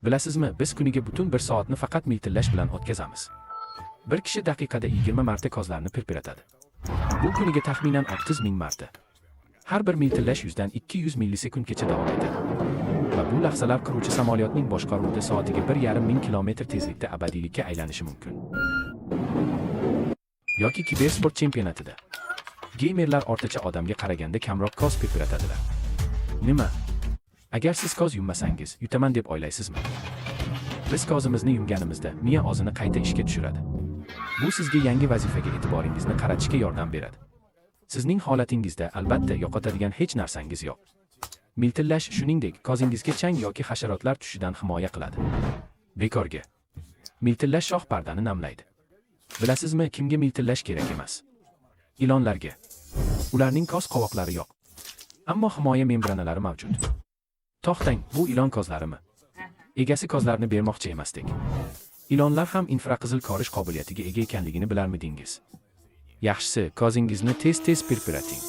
Bilasizmi, biz kuniga butun 1 soatni faqat miltillash bilan o'tkazamiz. Bir kishi daqiqada 20 marta kozlarni pirpiratadi. Bu kuniga taxminan 30 ming marta. Har bir miltillash 100 dan 200 millisekundgacha davom etadi. Va bu lahzalar qiruvchi samolyotning boshqaruvida soatiga 1,5 ming kilometr tezlikda abadiylikka aylanishi mumkin. Yoki kibersport chempionatida. Geymerlar ortacha odamga qaraganda kamroq koz pirpiratadilar. Nima? Agar siz koz yummasangiz, yutaman deb o'ylaysizmi? Biz kozimizni yumganimizda miya o'zini qayta ishga tushiradi. Bu sizga yangi vazifaga e'tiboringizni qaratishga yordam beradi. Sizning holatingizda albatta yo'qotadigan hech narsangiz yo'q. Miltillash shuningdek kozingizga chang yoki hasharotlar tushishidan himoya qiladi. Bekorga. Miltillash shoh pardani namlaydi. Bilasizmi, kimga miltillash kerak emas? Ilonlarga. Ularning koz qovoqlari yo'q. Ammo himoya membranalari mavjud. To'xtang, bu ilon kozlarimi? Egasi kozlarni bermoqchi emasdik. Ilonlar ham infraqizil ko'rish qobiliyatiga ega ekanligini bilarmidingiz? Yaxshisi, kozingizni tez-tez pirpirating.